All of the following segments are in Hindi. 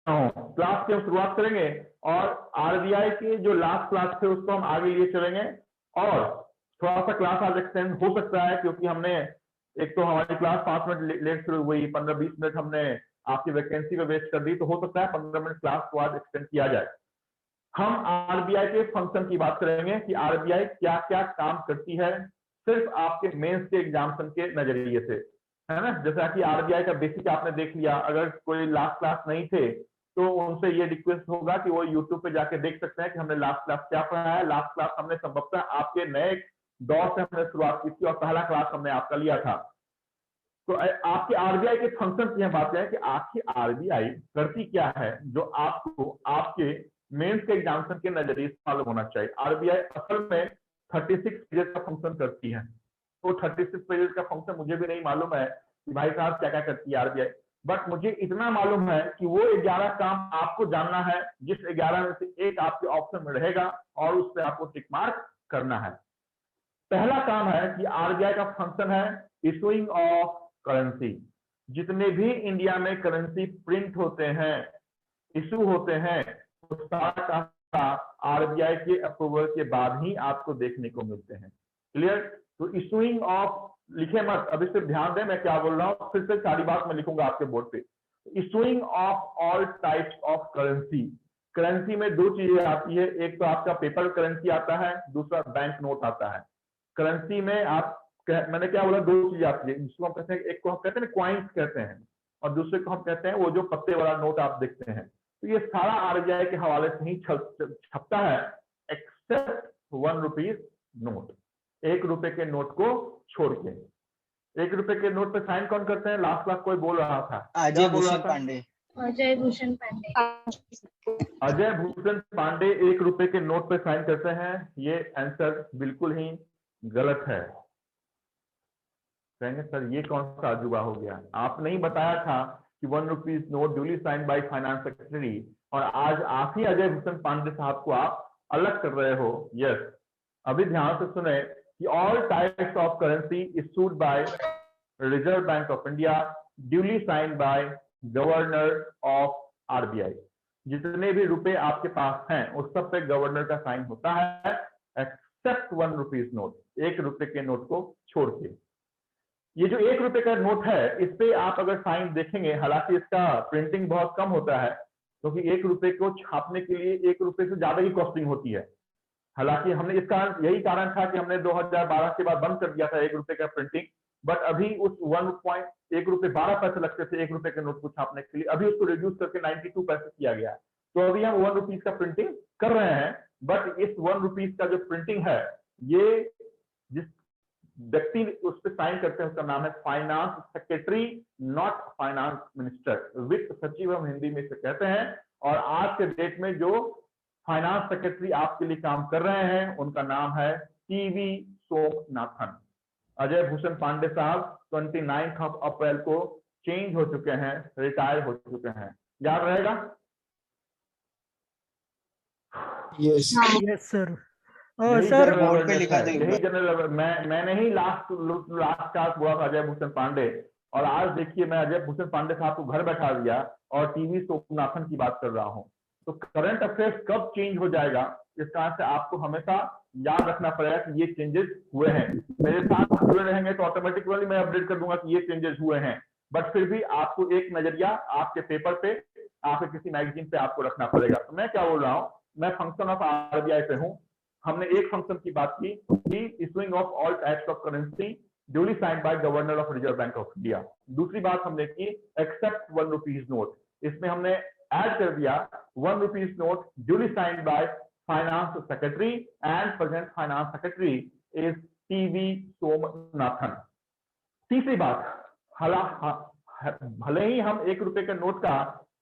हूँ। क्लास की हम शुरुआत करेंगे और आरबीआई के जो लास्ट क्लास थे उसको हम आगे लिए चलेंगे, और थोड़ा सा क्लास आज एक्सटेंड हो सकता है क्योंकि हमने एक तो हमारी क्लास 5 मिनट लेट शुरू हुई, 15-20 मिनट हमने आपकी वैकेंसी पे वेस्ट कर दी, तो हो सकता है 15 मिनट क्लास को आज एक्सटेंड किया जाए। हम आरबीआई के फंक्शन की बात करेंगे कि आरबीआई क्या क्या काम करती है सिर्फ आपके मेंस के एग्जामिनेशन के नजरिए से, है ना। जैसा कि आरबीआई का बेसिक आपने देख लिया, अगर कोई लास्ट क्लास नहीं थे तो उनसे ये रिक्वेस्ट होगा कि वो यूट्यूब पे जाके देख सकते हैं कि हमने लास्ट क्लास क्या पढ़ा है। लास्ट क्लास हमने संभवतः आपके नए दौर से हमने शुरुआत की थी और पहला क्लास हमने आपका लिया था। तो आपके आरबीआई के फंक्शन की हम बात करें कि आपकी आरबीआई करती क्या है जो आपको आपके मेंस के एग्जामिनेशन के नजरिए से मालूम होना चाहिए। आरबीआई असल में 36 पेजेस का फंक्शन करती है। तो 36 पेजेस का फंक्शन मुझे भी नहीं मालूम है कि भाई साहब क्या क्या करती है आरबीआई, बट मुझे इतना मालूम है कि वो 11 काम आपको जानना है, जिस 11 में से एक आपके ऑप्शन में रहेगा और उस पर आपको टिक मार्क करना है। पहला काम है कि आरबीआई का फंक्शन है इशूइंग ऑफ करेंसी। जितने भी इंडिया में करेंसी प्रिंट होते हैं, इशू होते हैं, तो सारा का आरबीआई के अप्रूवल के बाद ही आपको देखने को मिलते हैं। क्लियर। तो इशूइंग ऑफ लिखे मत, अभी सिर्फ ध्यान दें मैं क्या बोल रहा हूं, फिर से सारी बात मैं लिखूंगा आपके बोर्ड पे। Issuing of all types of currency. Currency में दो चीजें आती है, एक तो आपका पेपर करेंसी आता है, दूसरा बैंक नोट आता है। करेंसी में आप मैंने क्या बोला, दो चीजें आती है, जिसको हम कहते हैं, एक को हम कहते हैं क्वाइंस कहते हैं और दूसरे को हम कहते हैं वो जो पत्ते वाला नोट आप देखते हैं। तो ये सारा आरबीआई के हवाले से ही छपता है, एक्सेप्ट 1 रुपीज नोट, 1 रुपए के नोट को छोड़ के। 1 रुपए के नोट पे साइन कौन करते हैं? लास्ट लास्ट कोई बोल रहा था, अजय भूषण पांडे। अजय भूषण पांडे। अजय भूषण पांडे 1 रुपए के नोट पे साइन करते हैं। ये आंसर बिल्कुल ही गलत है। कहेंगे सर ये कौन सा अजूबा हो गया, आपने ही बताया था कि 1 rupees note duly sign by finance secretary, और आज आप ही अजय भूषण पांडे साहब को आप अलग कर रहे हो। यस, अभी ध्यान से सुने कि all types of currency issued by Reserve Bank of India duly sign by governor of RBI. जितने भी रुपए आपके पास हैं उस सब पे गवर्नर का साइन होता है, एक्सेप्ट 1 रुपीज नोट, 1 रुपए के नोट को छोड़ के। ये जो 1 रुपए का नोट है इस पे आप अगर साइन देखेंगे, हालांकि इसका प्रिंटिंग बहुत कम होता है क्योंकि 1 रुपए को छापने के लिए 1 रुपए से ज्यादा ही कॉस्टिंग होती है। हालांकि हमने इसका यही कारण था कि हमने 2012 के बाद बंद कर दिया था 1 रुपए का प्रिंटिंग, बट अभी उस 1 रुपए 12 पैसे लगते थे 1 रुपए के नोट को छापने के लिए, अभी उसको रिड्यूस करके 92 पैसे किया गया। तो अभी हम 1 रुपीज का प्रिंटिंग कर रहे हैं, बट इस 1 रुपीज का जो प्रिंटिंग है, ये जिस व्यक्ति उस पर साइन करते हैं उसका नाम है finance secretary, not finance minister. वित्त सचिव हम हिंदी में इसे कहते हैं। और आज के डेट में जो फाइनेंस सेक्रेटरी आपके लिए काम कर रहे हैं उनका नाम है टीवी सोमनाथन। अजय भूषण पांडे साहब 29 अप्रैल को चेंज हो चुके हैं, रिटायर हो चुके हैं। याद रहेगा? Yes sir. सर बोर्ड पे लिखा था। यही जनरल मैंने ही लास्ट क्लास बोला था अजय भूषण पांडे, और आज देखिए मैं अजय भूषण पांडे साहब को घर बैठा दिया और टीवी सोमनाथन की बात कर रहा हूं। तो करंट अफेयर्स कब चेंज हो जाएगा, इस कारण से आपको हमेशा याद रखना पड़ेगा कि ये चेंजेस हुए हैं। मेरे साथ जुड़े रहेंगे तो ऑटोमेटिकली मैं अपडेट कर दूंगा कि ये चेंजेस हुए हैं, बट फिर भी आपको एक नजरिया आपके पेपर पे, आपके किसी मैगजीन पे आपको रखना पड़ेगा। तो मैं क्या बोल रहा हूँ, मैं फंक्शन ऑफ आरबीआई पे हूँ। हमने एक फंक्शन की बात की, issuing of all types of currency duly signed by governor of Reserve Bank of India. दूसरी बात हमने की एक्सेप्ट 1 रुपीज नोट, इसमें हमने ऐड कर दिया 1 rupees note duly signed by finance secretary and present finance secretary is TV Somanathan. तीसरी बात, भले ही हम 1 रुपए के नोट का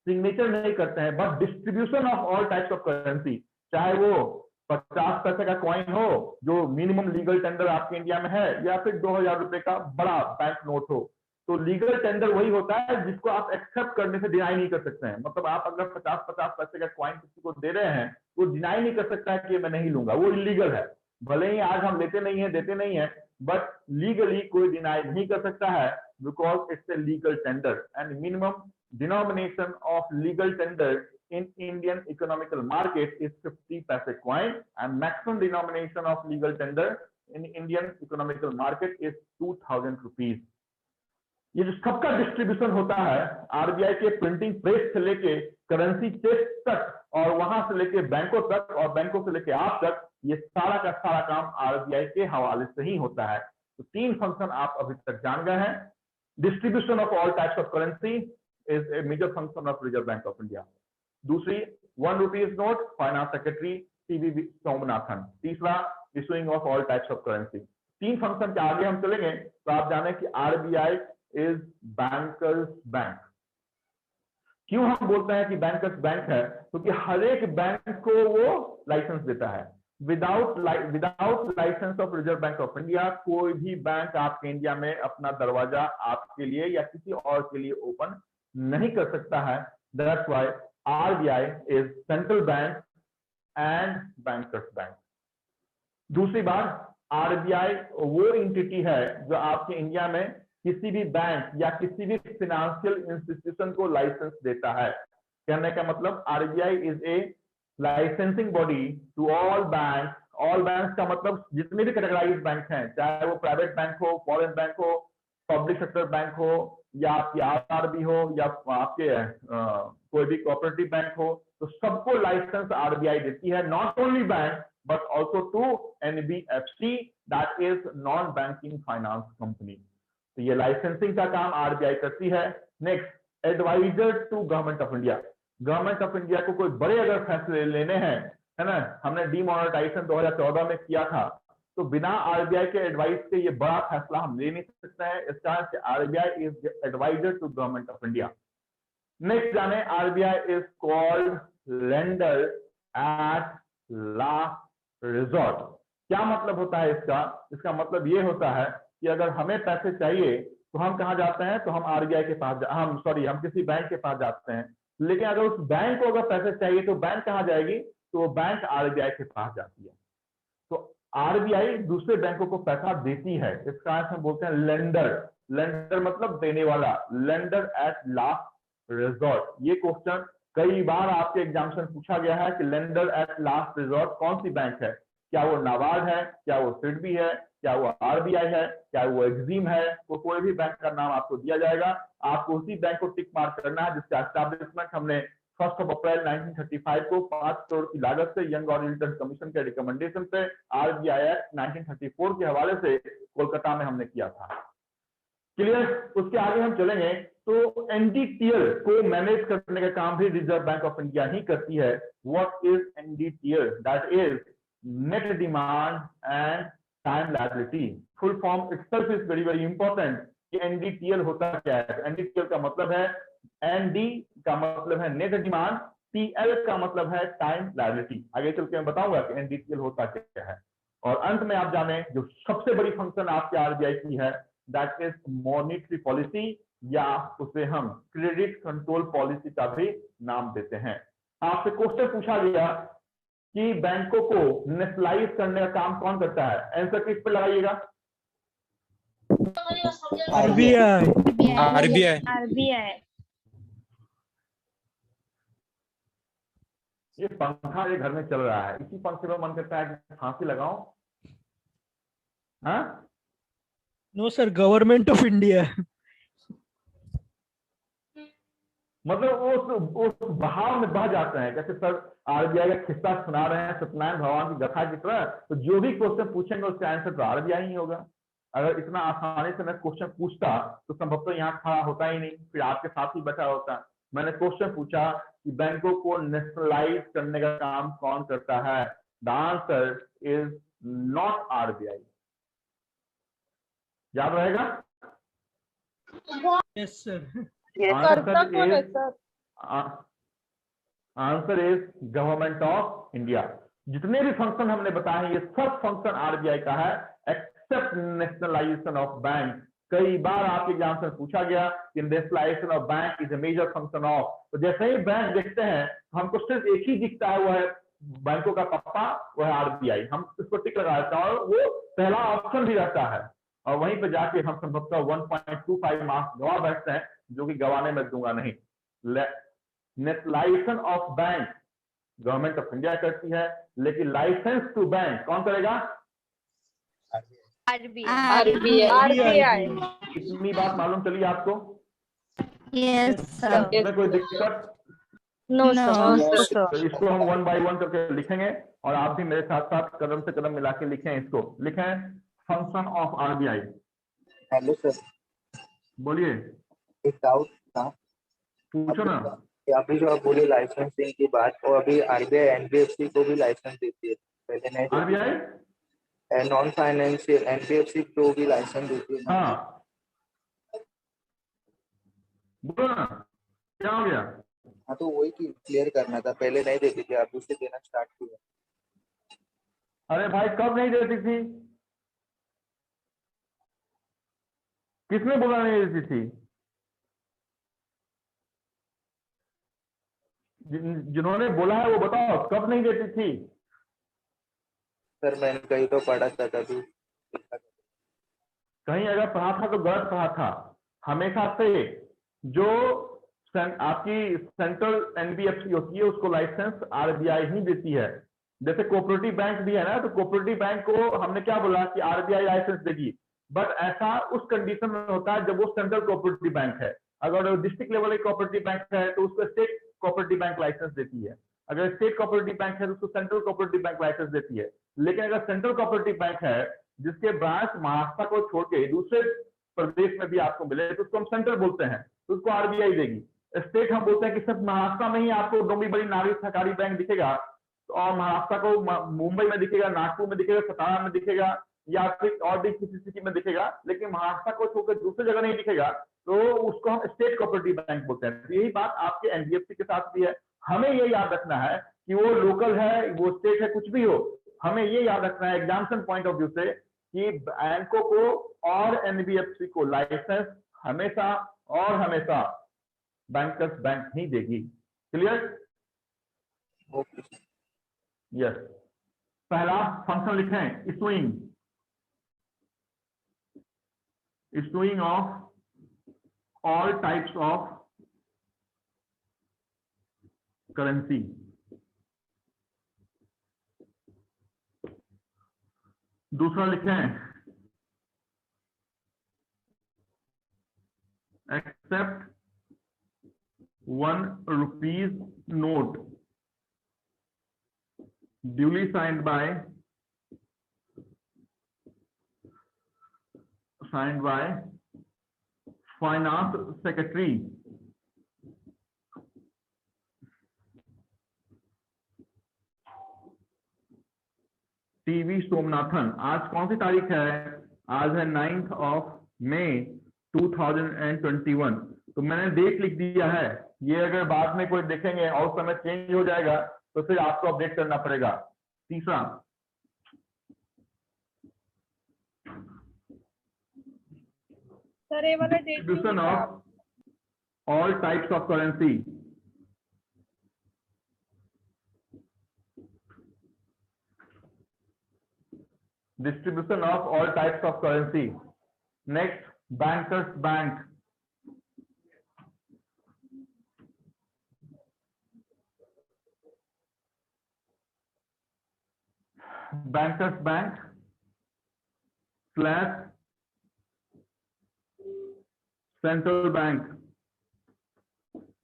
सिग्नेचर नहीं करते हैं, but distribution of all types of currency, चाहे वो 50 पैसे का कॉइन हो जो मिनिमम लीगल टेंडर आपके इंडिया में है, या फिर 2000 रुपए का बड़ा बैंक नोट हो, तो लीगल टेंडर वही होता है जिसको आप एक्सेप्ट करने से डिनाई नहीं कर सकते हैं। मतलब आप अगर 50 पैसे का कॉइन किसी को दे रहे हैं तो डिनाई नहीं कर सकता है कि मैं नहीं लूंगा, वो इलीगल है। भले ही आज हम लेते नहीं है, देते नहीं है, बट लीगली कोई डिनाई नहीं कर सकता है, because it's a legal tender and minimum denomination of legal tender in Indian economical market is 50 paise coin and maximum denomination of legal tender in Indian economical market is 2000 rupees. ये जो सबका डिस्ट्रीब्यूशन होता है आरबीआई के प्रिंटिंग प्रेस से लेके करेंसी चेक तक और वहां से लेके बैंकों तक और बैंकों से लेके आप तक, ये सारा का सारा काम आरबीआई के हवाले से ही होता है। तो 3 फंक्शन आप अभी तक जान गए हैं। Distribution of all types of currency is a major function of Reserve Bank of India. दूसरी 1 rupees note, finance secretary TV Somanathan. तीसरा issuing of all types of currency. 3 function के आगे हम चलेंगे तो आप जाने कि आरबीआई इज बैंकर्स बैंक। क्यों हम बोलते हैं कि बैंकर्स बैंक है? क्योंकि हर एक बैंक को वो लाइसेंस देता है। Without license of Reserve Bank of India कोई भी बैंक आपके इंडिया में अपना दरवाजा आपके लिए या किसी और के लिए ओपन नहीं कर सकता है। That's why RBI is central bank and bankers bank. दूसरी बात, आरबीआई वो एंटिटी है जो आपके इंडिया में किसी भी बैंक या किसी भी फाइनेंशियल इंस्टीट्यूशन को लाइसेंस देता है। कहने का मतलब RBI is a licensing body to all bank. All bank का मतलब जितने भी कैटेगराइज्ड बैंक हैं, चाहे वो प्राइवेट बैंक हो, फॉरेन बैंक हो, पब्लिक सेक्टर बैंक हो या आपकी आरआरबी हो या आपके कोई भी कोऑपरेटिव बैंक हो, तो सबको लाइसेंस आरबीआई देती है। Not only bank but also to NBFC, that is non banking finance company. तो ये लाइसेंसिंग का काम आरबीआई करती है। Next, adviser to government of India. Government of India को कोई बड़े अगर फैसले लेने हैं, है ना, हमने डीमोनेटाइजेशन 2014 में किया था, तो बिना आरबीआई के एडवाइस के ये बड़ा फैसला हम ले नहीं सकते हैं। इस कारण से RBI is advisor to government of India. Next जाने, RBI is called lender at last resort. क्या मतलब होता है इसका? इसका मतलब ये होता है कि अगर हमें पैसे चाहिए तो हम कहां जाते हैं? तो हम आरबीआई के पास हम किसी बैंक के पास जाते हैं। लेकिन अगर उस बैंक को अगर पैसे चाहिए तो बैंक कहां जाएगी? तो बैंक आरबीआई के पास जाती है। तो आरबीआई दूसरे बैंकों को पैसा देती है, इस कारण से हम बोलते हैं लेंडर। लेंडर मतलब देने वाला, लेंडर एट लास्ट रिजॉर्ट। ये क्वेश्चन कई बार आपके एग्जाम में पूछा गया है कि लेंडर एट लास्ट रिजॉर्ट कौन सी बैंक है? क्या वो नाबार्ड है, क्या वो सिडबी है, क्या वो आरबीआई है, क्या वो एक्सिम है? वो कोई भी बैंक का नाम आपको दिया जाएगा, आपको उसी बैंक को टिक मार्क करना है जिसका एस्टैब्लिशमेंट हमने 1 अप्रैल 1935 को 5 करोड़ की लागत से यंग ऑडिटर्स कमीशन के रिकमेंडेशन पे आरबीआई एक्ट 1934 के हवाले से कोलकाता में हमने किया था। क्लियर? उसके आगे हम चलेंगे तो एनडीटीएल को मैनेज करने का काम भी रिजर्व बैंक ऑफ इंडिया ही करती है। What is NDTL? That is net demand and time liability. Full form itself is very very important कि एनडीटीएल होता क्या है। एनडीटीएल का मतलब है, एनडी का मतलब है नेट डिमांड, टीएल का मतलब है टाइम लायबिलिटी। आगे चल के मैं बताऊंगा कि एनडीटीएल होता क्या है। और अंत में आप जाने जो सबसे बड़ी फंक्शन आपके आरबीआई की है, दैट इज मॉनिटरी पॉलिसी, या उसे हम क्रेडिट कंट्रोल पॉलिसी का भी नाम देते हैं। आपसे क्वेश्चन पूछा गया कि बैंकों को नेशनलाइज करने का काम कौन करता है? आंसर किस पे लगाइएगा? आरबीआई। आरबीआई। आरबीआई। ये पंखा ये घर में चल रहा है, इसी पंखे में मन करता है कि फांसी लगाओ। हाँ? No sir, government of India. मतलब उस बहाव में बह जाते हैं। जैसे सर आरबीआई का किस्सा सुना रहे हैं सत्यनारायण भगवान की कथा की तरह, तो जो भी क्वेश्चन पूछेंगे उसका आंसर तो आरबीआई ही होगा। अगर इतना आसानी से मैं क्वेश्चन पूछता तो संभवतः यहाँ खड़ा होता ही नहीं, फिर आपके साथ ही बैठा होता। मैंने क्वेश्चन पूछा कि बैंकों को नेशनलाइज करने का काम कौन करता है? The answer is not RBI. याद रहेगा? Yes sir. Answer is government of India. जितने भी फंक्शन हमने बताए हैं ये सब फंक्शन आरबीआई का है एक्सेप्ट नेशनलाइजेशन ऑफ बैंक। कई बार आपके एग्जाम में पूछा गया कि nationalization of bank is a major function of. तो जैसे ही बैंक देखते हैं हमको सिर्फ एक ही दिखता है, वो है बैंकों का पप्पा, वो है आरबीआई। हम इसको टिक लगा देते हैं और वो पहला ऑप्शन भी रहता है, और वहीं पे जाके हम संभवतः 1.25 मार्क्स गवा बैठते हैं, जो कि गवाने में दूंगा नहीं। License of bank government of India करती है, लेकिन लाइसेंस टू बैंक कौन करेगा? आरबीआई। इतनी बात मालूम चली आपको? Yes, sir. इसमें कोई दिक्कत? No No, sir. तो इसको हम 1 by 1 करके लिखेंगे और आप भी मेरे साथ साथ कदम से कदम मिला के लिखें। इसको लिखें function of RBI. Hello sir, बोलिए, एक डाउट था। पूछो ना। कि अभी जो आप बोले लाइसेंसिंग की बात, और अभी आरबीआई एनबीएफसी को भी लाइसेंस देती है, पहले नहीं देती। आरबीआई नॉन फाइनेंशियल एनबीएफसी को भी लाइसेंस देती है। हाँ, बोलो ना, क्या हो गया? हाँ, तो वही की क्लियर करना था, पहले नहीं देती थी, अभी से देना स्टार्ट किया। अरे भाई, कब नहीं देती थी? किसने बोला नहीं देती थी? जिन्होंने बोला है वो बताओ, कब नहीं देती थी? सर मैंने कहीं तो पढ़ा था तभी। कहीं अगर पढ़ा था तो गलत पढ़ा था। हमेशा से जो आपकी सेंट्रल एनबीएफसी होती है उसको लाइसेंस आरबीआई ही देती है। जैसे कोऑपरेटिव बैंक भी है ना, तो कोऑपरेटिव बैंक को हमने क्या बोला कि आरबीआई लाइसेंस देगी, बट ऐसा उस कंडीशन में होता है जब वो सेंट्रल कोऑपरेटिव बैंक है। अगर डिस्ट्रिक्ट लेवल की कोऑपरेटिव बैंक है तो उसको स्टेट कोऑपरेटिव बैंक लाइसेंस देती है। अगर स्टेट कोऑपरेटिव बैंक है तो उसको सेंट्रल कोऑपरेटिव बैंक लाइसेंस देती है। लेकिन अगर सेंट्रल कोऑपरेटिव बैंक है जिसके ब्रांच महाराष्ट्र को छोड़ के दूसरे प्रदेश में भी आपको मिले तो उसको हम सेंट्रल बोलते हैं, तो उसको आरबीआई देगी। स्टेट हम बोलते हैं कि सिर्फ महाराष्ट्र में ही आपको डोंबिवली नागरिक सहकारी बैंक दिखेगा, और महाराष्ट्र को मुंबई में दिखेगा, नागपुर में दिखेगा, सतारा में दिखेगा, या फिर और भी किसी सिटी में दिखेगा, लेकिन महाराष्ट्र को छोड़कर दूसरी जगह नहीं दिखेगा, तो उसको हम स्टेट कोऑपरेटिव बैंक बोलते हैं। तो यही बात आपके एनबीएफसी के साथ भी है। हमें ये याद रखना है कि वो लोकल है, वो स्टेट है, कुछ भी हो, हमें ये याद रखना है एग्जामिनेशन पॉइंट ऑफ व्यू से कि बैंकों को और एनबीएफसी को लाइसेंस हमेशा और हमेशा बैंकर्स बैंक ही देगी। क्लियर? ओके। यस। पहला फंक्शन लिखें, issuing of all types of currency। दूसरा लिखें, except 1 rupees note duly signed by finance secretary T V Somanathan. आज कौन सी तारीख है? आज है 9th of May 2021। तो मैंने डेट लिख दिया है। ये अगर बाद में कोई देखेंगे और समय चेंज हो जाएगा तो फिर आपको अपडेट करना पड़ेगा। तीसरा, distribution of all types of currency। Distribution of all types of currency। Next, bankers bank। bankers bank / central bank.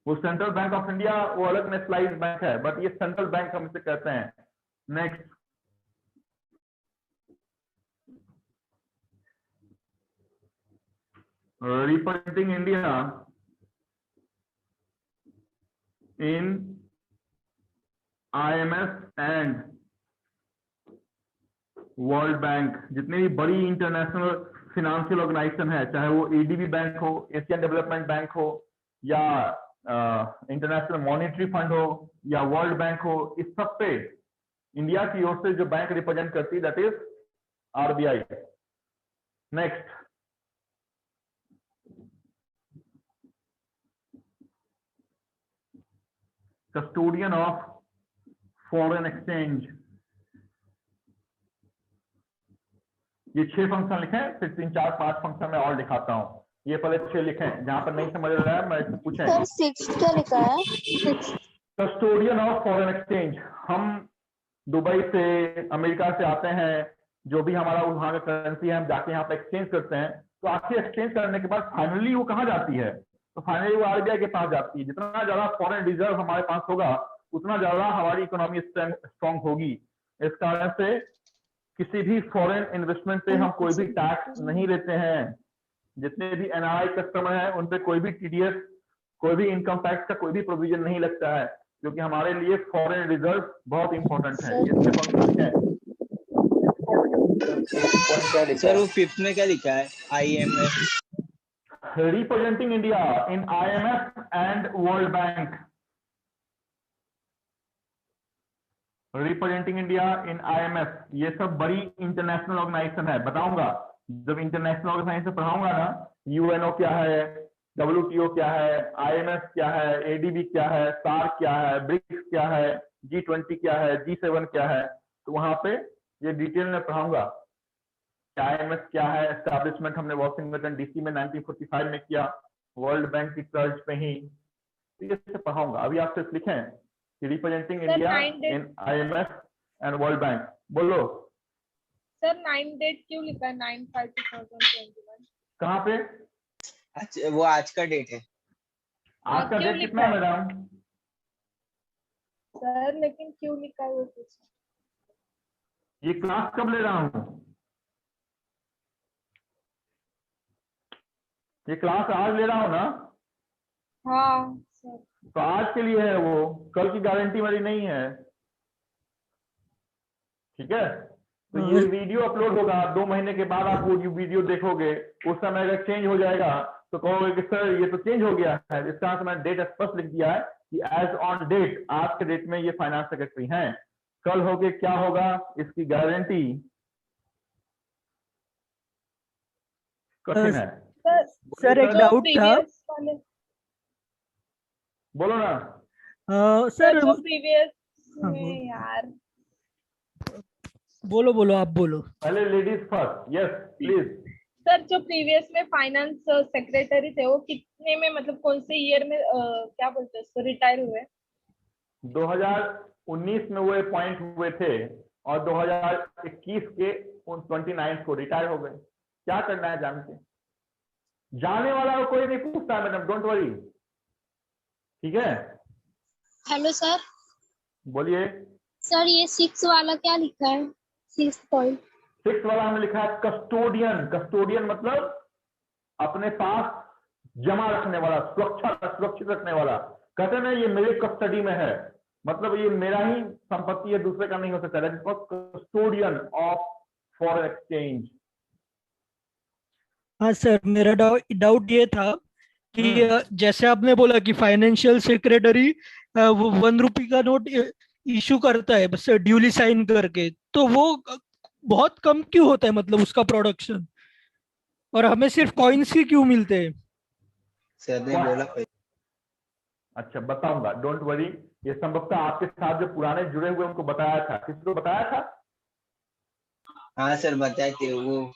वो सेंट्रल बैंक ऑफ इंडिया वो अलग नेशनलाइज्ड बैंक है, बट ये सेंट्रल बैंक हम इसे कहते हैं। Next, representing India in IMF and world bank. जितनी भी बड़ी इंटरनेशनल फिनेंशियल ऑर्गेनाइजेशन है, चाहे वो एडीबी बैंक हो, एशियन डेवलपमेंट बैंक हो, या इंटरनेशनल मॉनेटरी फंड हो, या वर्ल्ड बैंक हो, इस सब पे इंडिया की ओर से जो बैंक रिप्रेजेंट करती है that is RBI. Next, custodian of foreign exchange. ये 6 फंक्शन लिखे, फिर 3 4 5 फंक्शन में और दिखाता हूं। ये पहले 6 लिखें, जहां पर नहीं समझ रहा है मैं इससे पूछें। सर 6 क्या लिखा है? 6 कस्टोडियन ऑफ फॉरेन एक्सचेंज, हम दुबई से अमेरिका से आते हैं, जो भी हमारा वहां का करेंसी है हम जाके यहाँ पे एक्सचेंज करते हैं, तो आखिर एक्सचेंज करने के बाद फाइनली वो कहाँ जाती है? तो फाइनली वो आरबीआई के पास जाती है। जितना ज्यादा फॉरेन रिजर्व हमारे पास होगा उतना ज्यादा हमारी इकोनॉमी स्ट्रॉन्ग होगी। इस कारण से किसी भी फॉरेन इन्वेस्टमेंट पे हम कोई भी टैक्स नहीं लेते हैं। जितने भी एनआरआई कस्टमर हैं उन पे कोई भी टीडीएस, कोई भी इनकम टैक्स का कोई भी प्रोविजन नहीं लगता है, क्योंकि हमारे लिए फॉरेन रिजर्व बहुत इंपॉर्टेंट है। ये फंक्शन है। पॉइंट क्या लिखा सर है? वो 5th में क्या लिखा है? IMF representing India in IMF and world bank. Representing India in IMF, ये सब बड़ी इंटरनेशनल ऑर्गेनाइजेशन है। बताऊंगा जब इंटरनेशनल ऑर्गेनाइजेशन पढ़ाऊंगा ना, यूएनओ क्या है, WTO क्या है, IMF क्या है, ADB क्या है, सार्क क्या है, ब्रिक्स क्या है, G20 क्या है, G7 क्या है, तो वहां पे ये डिटेल में पढ़ाऊंगा। IMF क्या है, एस्टैब्लिशमेंट हमने वॉशिंगटन DC में 1945 में किया, वर्ल्ड बैंक की तर्ज पे ही, तो ये सब पढ़ाऊंगा। अभी आप सिर्फ लिखें representing India 9 debt in IMF and world bank. बोलो सर 9 डेट क्यों लिखा है? 9/5/2021 कहाँ पे? अच्छा, वो आज का डेट है। आज का क्यों डेट लिखा कितना है है? मैडम? सर लेकिन क्यों लिखा है वो पूछा। ये क्लास कब ले रहा हूँ? ये क्लास आज ले रहा हूँ ना, हाँ सर। तो आज के लिए है वो, कल की गारंटी मेरी नहीं है। ठीक है, तो ये वीडियो अपलोड होगा 2 महीने के बाद, आप वो वीडियो देखोगे, उस समय अगर चेंज हो जाएगा तो कहोगे कि सर ये तो चेंज हो गया है। इस कारण से मैंने डेट स्पष्ट लिख दिया है कि एज ऑन डेट, आज के डेट में ये फाइनेंस सेक्रेटरी हैं। कल होके क्या होगा इसकी गारंटी कठिन है। सर एक जो डाउट था। प्रीवियस वाले, बोलो ना। सर सर जो प्रीवियस हाँ, में यार, बोलो बोलो, आप बोलो। पहले ladies first, yes please. Sir जो प्रीवियस में फाइनेंस सेक्रेटरी थे वो कितने में, मतलब कौन से ईयर में क्या बोलते हैं उसको, रिटायर हुए? 2019 में वो अपॉइंट हुए थे और 2021 के 29 को रिटायर हो गए। क्या करना है जान के, जाने वाला को कोई नहीं पूछता मैडम, डोंट वरी। ठीक है, हेलो सर। बोलिए। सर ये 6 वाला क्या लिखा है? 6 पॉइंट 6 वाला हमने लिखा है कस्टोडियन। कस्टोडियन मतलब अपने पास जमा रखने वाला, सुरक्षित रखने वाला। कहते ना ये मेरे कस्टडी में है, मतलब ये मेरा ही संपत्ति है, दूसरे का नहीं हो सकता। Custodian of foreign exchange. हाँ सर, मेरा डाउट ये था कि जैसे आपने बोला कि फाइनेंशियल सेक्रेटरी वो 1 रुपये का नोट इशू करता है बस ड्यूली साइन करके, तो वो बहुत कम क्यों होता है, मतलब उसका प्रोडक्शन, और हमें सिर्फ कॉइन्स ही क्यों मिलते हैं? सर ने बोला अच्छा बताऊंगा, डोंट वरी। ये संभवतः आपके साथ जो पुराने जुड़े हुए उनको बताया था, किसको बताया था? हाँ सर बताए थे वो।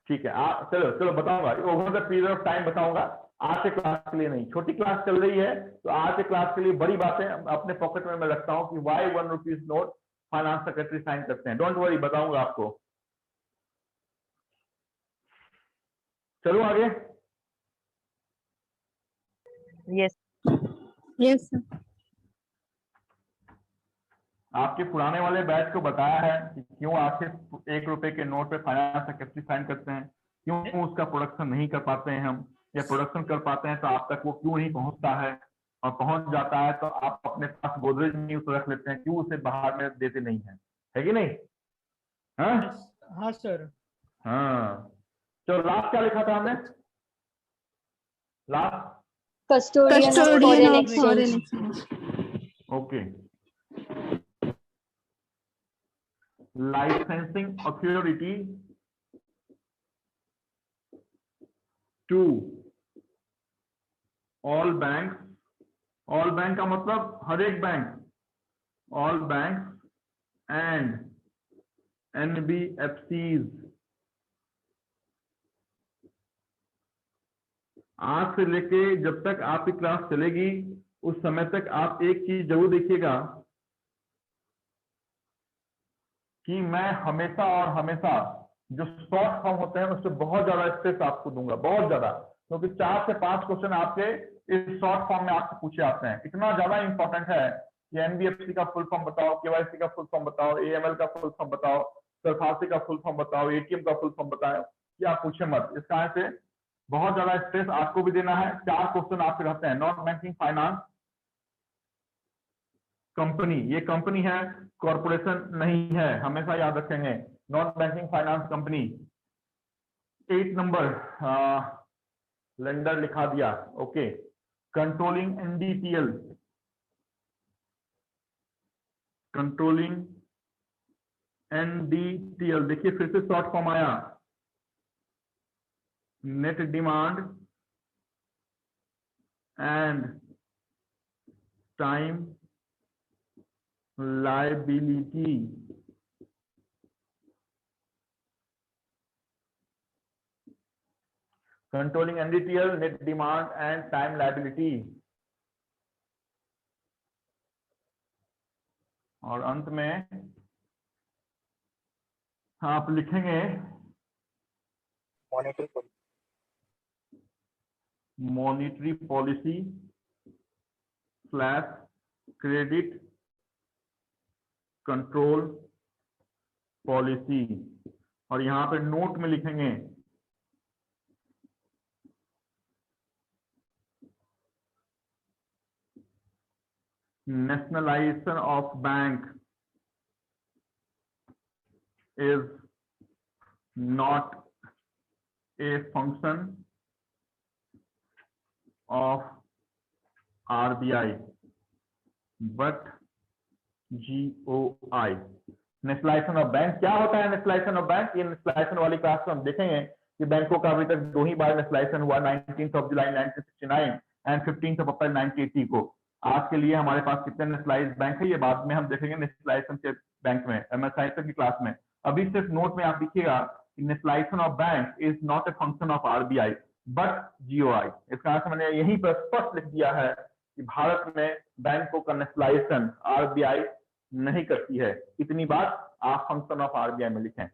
ठीक है, आप चलो चलो बताऊंगा, over the period of time बताऊंगा। आज के क्लास के लिए नहीं, छोटी क्लास चल रही है तो आज के क्लास के लिए बड़ी बातें अपने पॉकेट में मैं रखता हूँ कि why 1 rupees note finance secretary sign करते हैं। डोंट वरी, बताऊंगा आपको। चलो आगे। Yes sir. आपके पुराने वाले बैच को बताया है कि क्यों आखिर 1 रुपए के नोट पे फाइनेंस सेक्रेटरी साइन करते हैं, क्यों उसका प्रोडक्शन नहीं कर पाते हैं हम, या प्रोडक्शन कर पाते हैं तो आप तक वो क्यों नहीं पहुंचता है, और पहुंच जाता है तो आप अपने पास गोदरेज में उसे रख लेते हैं, क्यों उसे बाहर में देते नहीं है कि नहीं? हाँ हाँ सर। हाँ, तो लास्ट क्या लिखा था हमने? Last custodian of foreign exchange. Okay, licensing authority to all bank. All bank का मतलब हर एक bank, all bank and NBFCs आज से लेके जब तक आपकी क्लास चलेगी उस समय तक आप एक चीज जरूर देखिएगा कि मैं हमेशा और हमेशा जो शॉर्ट फॉर्म होते हैं उससे बहुत ज्यादा स्ट्रेस आपको दूंगा, बहुत ज्यादा, क्योंकि 4 से 5 क्वेश्चन आपके इस शॉर्ट फॉर्म में आपसे पूछे जाते हैं। इतना ज्यादा इंपॉर्टेंट है कि एनबीएफसी का फुल फॉर्म बताओ, केवाईसी का फुल फॉर्म बताओ, एएमएल का फुल फॉर्म बताओ, सरफासी का फुल फॉर्म बताओ, एटीएम का फुल फॉर्म बताओ, कि आप पूछे मत। इस कारण से बहुत ज्यादा स्ट्रेस आपको भी देना है। 4 क्वेश्चन आपसे रहते हैं। नॉन बैंकिंग फाइनेंस कंपनी, ये कंपनी है, कॉर्पोरेशन नहीं है, हमेशा याद रखेंगे। Non banking finance company. 8 number lender लिखा दिया, okay. Controlling NDTL, controlling NDTL, देखिए फिर से शॉर्ट फॉर्म आया, net demand and time liability. Controlling NDTL, net demand and time liability. और अंत में आप लिखेंगे monetary policy slash credit control policy. और यहां पे नोट में लिखेंगे nationalization of bank is not a function of RBI but GOI। Nationalisation of bank क्या होता है? नेशनलाइजेशन ऑफ बैंक, ये नेशनलाइजेशन वाली क्लास में हम देखेंगे कि बैंकों का अभी तक 2 ही बार नेशनलाइजेशन हुआ, 19 जुलाई 1969 एंड 15 अप्रैल 1980 को। आज के लिए हमारे पास कितने नेशनलाइज बैंक है ये बाद में हम देखेंगे नेशनलाइजेशन के बैंक में, एमएसआई की क्लास में। अभी सिर्फ नोट में आप देखिएगा nationalisation of bank is not a function of RBI but GOI. इसका अर्थ मैंने यहीं पर स्पष्ट लिख दिया है कि भारत में बैंकों का नेशनलाइजेशन आरबीआई नहीं करती है। इतनी बात आप फंक्शन ऑफ आरबीआई में लिखें।